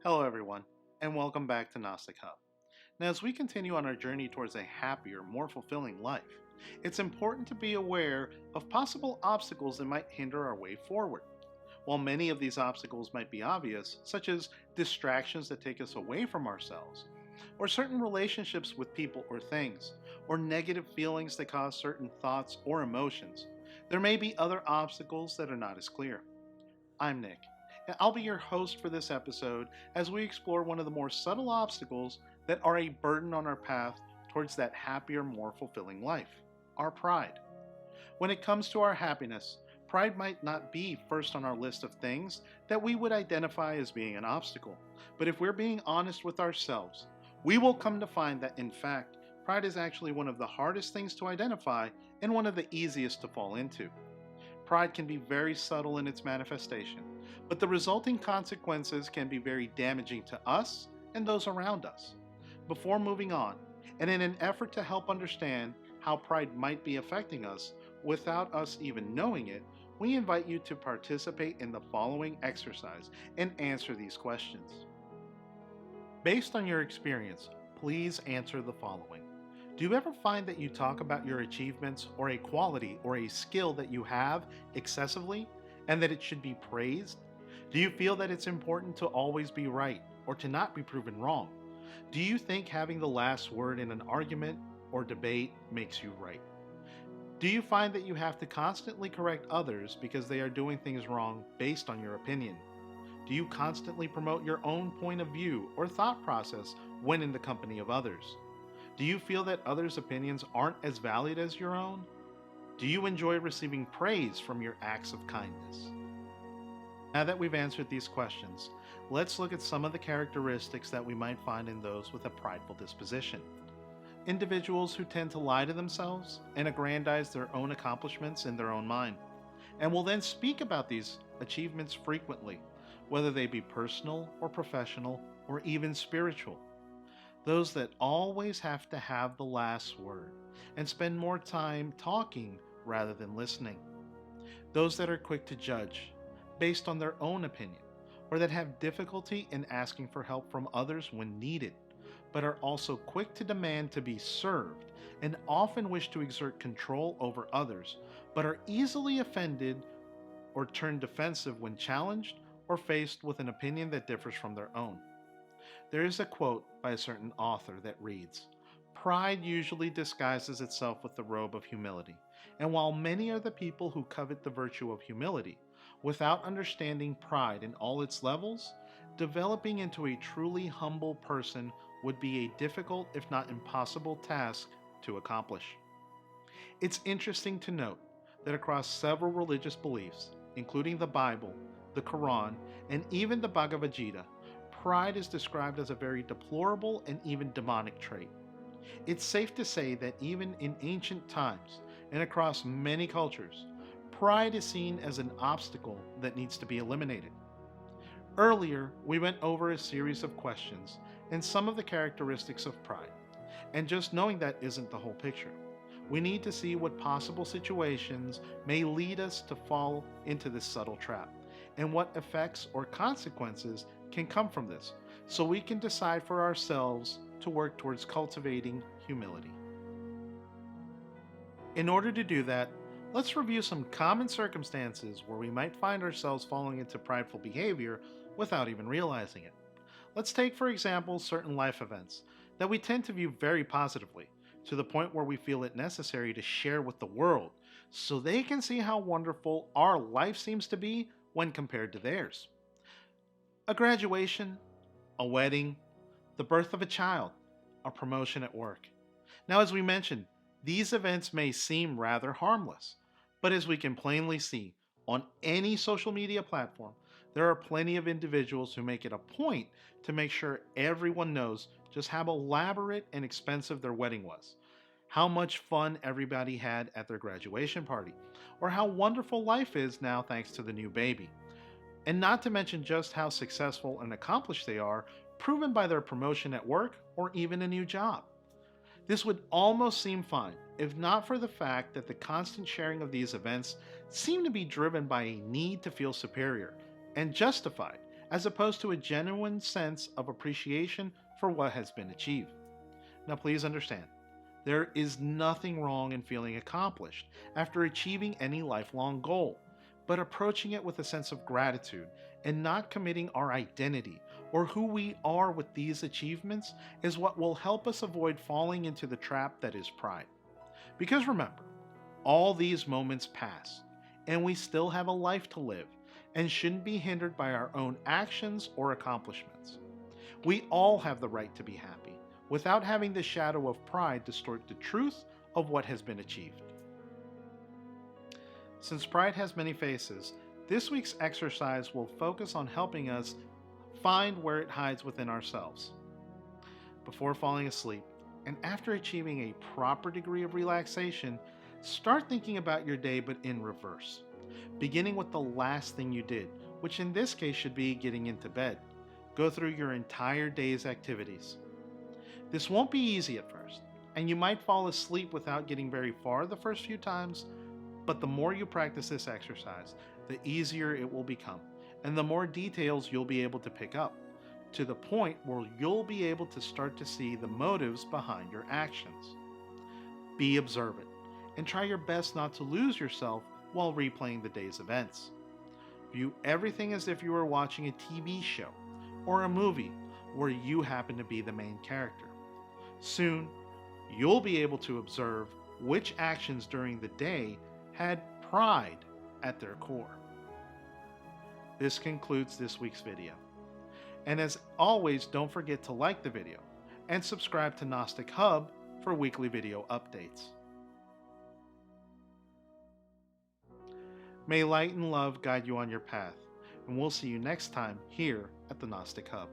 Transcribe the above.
Hello, everyone, and welcome back to Gnostic Hub. Now, as we continue on our journey towards a happier, more fulfilling life, it's important to be aware of possible obstacles that might hinder our way forward. While many of these obstacles might be obvious, such as distractions that take us away from ourselves, or certain relationships with people or things, or negative feelings that cause certain thoughts or emotions, there may be other obstacles that are not as clear. I'm Nick, and I'll be your host for this episode as we explore one of the more subtle obstacles that are a burden on our path towards that happier, more fulfilling life: our pride. When it comes to our happiness, pride might not be first on our list of things that we would identify as being an obstacle. But if we're being honest with ourselves, we will come to find that, in fact, pride is actually one of the hardest things to identify and one of the easiest to fall into. Pride can be very subtle in its manifestation, but the resulting consequences can be very damaging to us and those around us. Before moving on, and in an effort to help understand how pride might be affecting us without us even knowing it, we invite you to participate in the following exercise and answer these questions. Based on your experience, please answer the following. Do you ever find that you talk about your achievements or a quality or a skill that you have excessively and that it should be praised? Do you feel that it's important to always be right or to not be proven wrong? Do you think having the last word in an argument or debate makes you right? Do you find that you have to constantly correct others because they are doing things wrong based on your opinion? Do you constantly promote your own point of view or thought process when in the company of others? Do you feel that others' opinions aren't as valid as your own? Do you enjoy receiving praise from your acts of kindness? Now that we've answered these questions, let's look at some of the characteristics that we might find in those with a prideful disposition. Individuals who tend to lie to themselves and aggrandize their own accomplishments in their own mind, and will then speak about these achievements frequently, whether they be personal or professional or even spiritual. Those that always have to have the last word and spend more time talking rather than listening. Those that are quick to judge based on their own opinion, or that have difficulty in asking for help from others when needed, but are also quick to demand to be served and often wish to exert control over others, but are easily offended or turn defensive when challenged or faced with an opinion that differs from their own. There is a quote by a certain author that reads, "Pride usually disguises itself with the robe of humility, and while many are the people who covet the virtue of humility, without understanding pride in all its levels, developing into a truly humble person would be a difficult, if not impossible, task to accomplish." It's interesting to note that across several religious beliefs, including the Bible, the Quran, and even the Bhagavad Gita, pride is described as a very deplorable and even demonic trait. It's safe to say that even in ancient times and across many cultures, pride is seen as an obstacle that needs to be eliminated. Earlier, we went over a series of questions and some of the characteristics of pride, and just knowing that isn't the whole picture. We need to see what possible situations may lead us to fall into this subtle trap, and what effects or consequences can come from this, so we can decide for ourselves to work towards cultivating humility. In order to do that, let's review some common circumstances where we might find ourselves falling into prideful behavior without even realizing it. Let's take, for example, certain life events that we tend to view very positively, to the point where we feel it necessary to share with the world so they can see how wonderful our life seems to be when compared to theirs. A graduation, a wedding, the birth of a child, a promotion at work. Now, as we mentioned, these events may seem rather harmless, but as we can plainly see on any social media platform, there are plenty of individuals who make it a point to make sure everyone knows just how elaborate and expensive their wedding was, how much fun everybody had at their graduation party, or how wonderful life is now thanks to the new baby. And not to mention just how successful and accomplished they are, proven by their promotion at work or even a new job. This would almost seem fine if not for the fact that the constant sharing of these events seem to be driven by a need to feel superior and justified, as opposed to a genuine sense of appreciation for what has been achieved. Now, please understand, there is nothing wrong in feeling accomplished after achieving any lifelong goal, but approaching it with a sense of gratitude and not committing our identity or who we are with these achievements is what will help us avoid falling into the trap that is pride. Because remember, all these moments pass, and we still have a life to live and shouldn't be hindered by our own actions or accomplishments. We all have the right to be happy without having the shadow of pride distort the truth of what has been achieved. Since pride has many faces, this week's exercise will focus on helping us find where it hides within ourselves. Before falling asleep, and after achieving a proper degree of relaxation, start thinking about your day but in reverse, beginning with the last thing you did, which in this case should be getting into bed. Go through your entire day's activities. This won't be easy at first, and you might fall asleep without getting very far the first few times, but the more you practice this exercise, the easier it will become, and the more details you'll be able to pick up, to the point where you'll be able to start to see the motives behind your actions. Be observant, and try your best not to lose yourself while replaying the day's events. View everything as if you were watching a TV show or a movie where you happen to be the main character. Soon, you'll be able to observe which actions during the day had pride at their core. This concludes this week's video. And as always, don't forget to like the video and subscribe to Gnostic Hub for weekly video updates. May light and love guide you on your path, and we'll see you next time here at the Gnostic Hub.